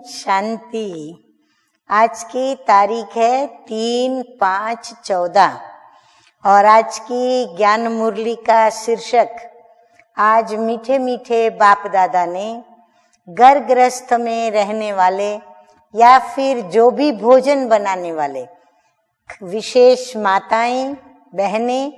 शांति। आज की तारीख है 3/5/14 और आज की ज्ञान मुरली का शीर्षक, आज मीठे मीठे बाप दादा ने घर गृहस्थ में रहने वाले या फिर जो भी भोजन बनाने वाले विशेष माताएं, बहनें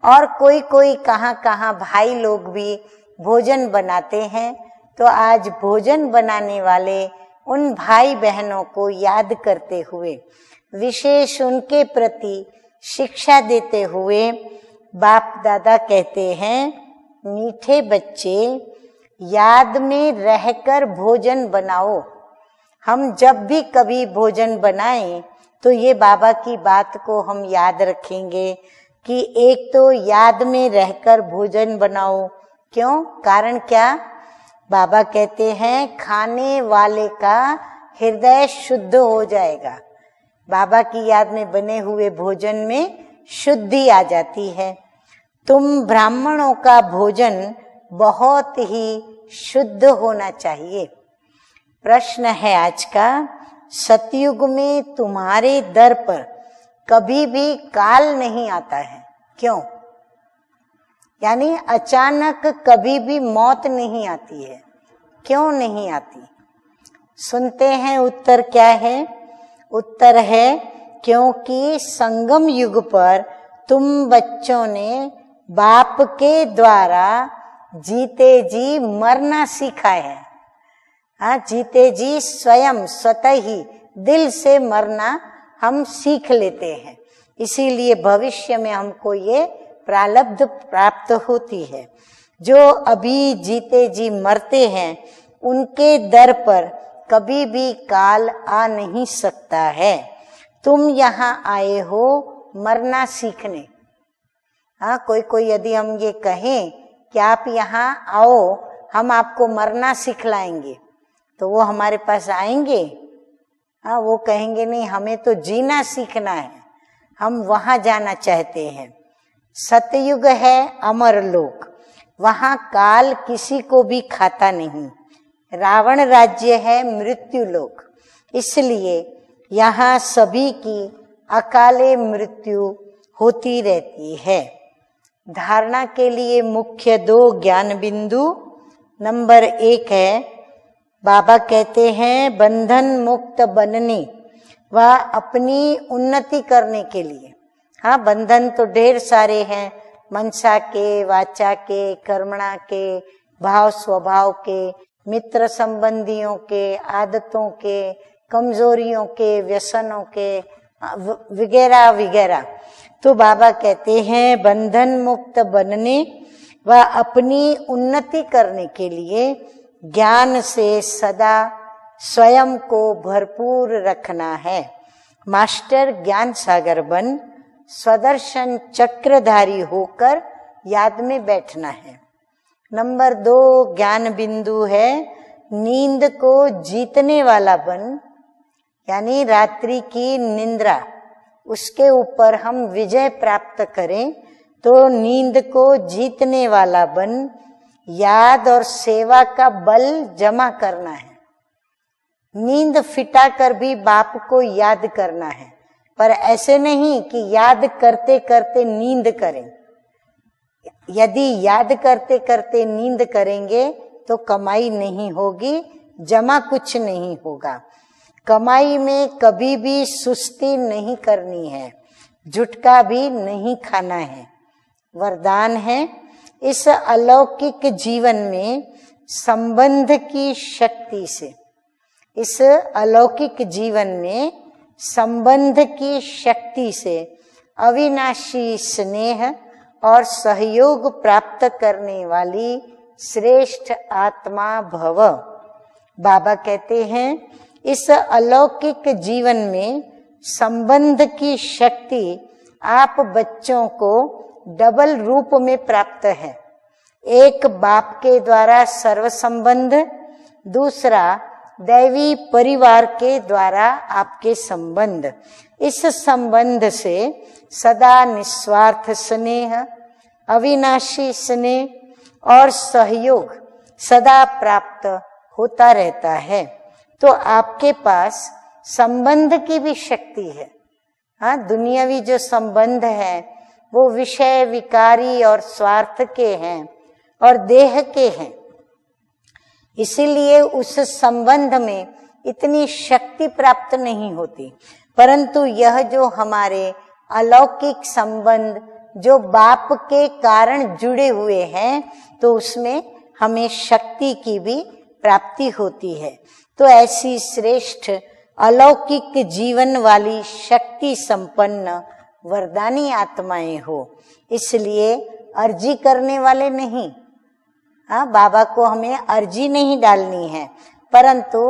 और कोई कोई कहाँ भाई लोग भी भोजन बनाते हैं। तो आज भोजन बनाने वाले उन भाई बहनों को याद करते हुए, विशेष उनके प्रति शिक्षा देते हुए बाप दादा कहते हैं, मीठे बच्चे याद में रहकर भोजन बनाओ। हम जब भी कभी भोजन बनाएं तो ये बाबा की बात को हम याद रखेंगे कि एक तो याद में रहकर भोजन बनाओ। क्यों? कारण क्या? बाबा कहते हैं खाने वाले का हृदय शुद्ध हो जाएगा। बाबा की याद में बने हुए भोजन में शुद्धि आ जाती है। तुम ब्राह्मणों का भोजन बहुत ही शुद्ध होना चाहिए। प्रश्न है आज का, सतयुग में तुम्हारे दर पर कभी भी काल नहीं आता है, क्यों? यानी अचानक कभी भी मौत नहीं आती है, क्यों नहीं आती? सुनते हैं उत्तर क्या है? उत्तर है क्योंकि संगम युग पर तुम बच्चों ने बाप के द्वारा जीते जी मरना सीखा है। हाँ, जीते जी स्वयं स्वतः ही दिल से मरना हम सीख लेते हैं, इसीलिए भविष्य में हमको ये प्रारब्ध प्राप्त होती है। जो अभी जीते जी मरते हैं उनके दर पर कभी भी काल आ नहीं सकता है। तुम यहाँ आए हो मरना सीखने। हाँ, कोई यदि हम ये कहें कि आप यहाँ आओ, हम आपको मरना सिखलाएंगे, तो वो हमारे पास आएंगे? हाँ, वो कहेंगे नहीं, हमें तो जीना सीखना है, हम वहां जाना चाहते हैं। सतयुग है अमर लोक, वहां काल किसी को भी खाता नहीं। रावण राज्य है मृत्यु लोक, इसलिए यहाँ सभी की अकाले मृत्यु होती रहती है। धारणा के लिए मुख्य 2 ज्ञान बिंदु। नंबर 1 है, बाबा कहते हैं बंधन मुक्त बनने व अपनी उन्नति करने के लिए। हाँ, बंधन तो ढेर सारे हैं, मनसा के, वाचा के, कर्मणा के, भाव स्वभाव के, मित्र संबंधियों के, आदतों के, कमजोरियों के, व्यसनों के वगैरह वगैरह। तो बाबा कहते हैं बंधन मुक्त बनने व अपनी उन्नति करने के लिए ज्ञान से सदा स्वयं को भरपूर रखना है। मास्टर ज्ञान सागर बन स्वदर्शन चक्रधारी होकर याद में बैठना है। नंबर 2 ज्ञान बिंदु है, नींद को जीतने वाला बन, यानी रात्रि की निंद्रा, उसके ऊपर हम विजय प्राप्त करें। तो नींद को जीतने वाला बन, याद और सेवा का बल जमा करना है। नींद फिटा कर भी बाप को याद करना है, पर ऐसे नहीं कि याद करते करते नींद करें। यदि याद करते करते नींद करेंगे तो कमाई नहीं होगी, जमा कुछ नहीं होगा। कमाई में कभी भी सुस्ती नहीं करनी है, झुटका भी नहीं खाना है। वरदान है, इस अलौकिक जीवन में संबंध की शक्ति से, इस अलौकिक जीवन में संबंध की शक्ति से अविनाशी स्नेह और सहयोग प्राप्त करने वाली श्रेष्ठ आत्मा भव। बाबा कहते हैं इस अलौकिक जीवन में संबंध की शक्ति आप बच्चों को डबल रूप में प्राप्त है। एक बाप के द्वारा सर्व संबंध, दूसरा दैवी परिवार के द्वारा आपके संबंध। इस संबंध से सदा निस्वार्थ स्नेह, अविनाशी स्नेह और सहयोग सदा प्राप्त होता रहता है। तो आपके पास संबंध की भी शक्ति है। हाँ, दुनियावी जो संबंध है वो विषय विकारी और स्वार्थ के हैं और देह के हैं, इसीलिए उस संबंध में इतनी शक्ति प्राप्त नहीं होती। परंतु यह जो हमारे अलौकिक संबंध जो बाप के कारण जुड़े हुए हैं, तो उसमें हमें शक्ति की भी प्राप्ति होती है। तो ऐसी श्रेष्ठ अलौकिक जीवन वाली शक्ति संपन्न वरदानी आत्माएं हो, इसलिए अर्जी करने वाले नहीं। हाँ, बाबा को हमें अर्जी नहीं डालनी है, परंतु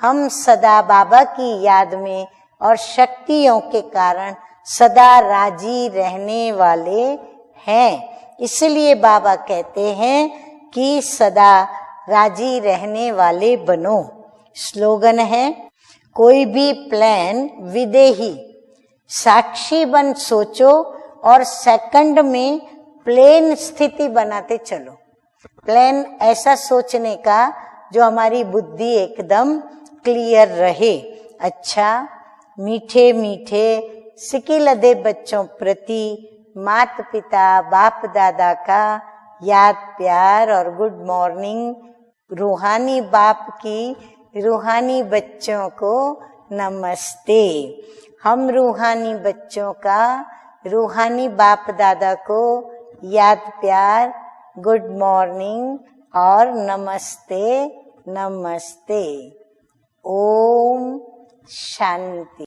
हम सदा बाबा की याद में और शक्तियों के कारण सदा राजी रहने वाले हैं। इसलिए बाबा कहते हैं कि सदा राजी रहने वाले बनो। स्लोगन है, कोई भी प्लान विदेही, साक्षी बन सोचो और सेकंड में प्लेन स्थिति बनाते चलो। प्लान ऐसा सोचने का जो हमारी बुद्धि एकदम क्लियर रहे। अच्छा, मीठे मीठे सिकिलदे बच्चों प्रति माता पिता बाप दादा का याद प्यार और गुड मॉर्निंग। रूहानी बाप की रूहानी बच्चों को नमस्ते। हम रूहानी बच्चों का रूहानी बाप दादा को याद प्यार गुड मॉर्निंग और नमस्ते नमस्ते। ओम शांति।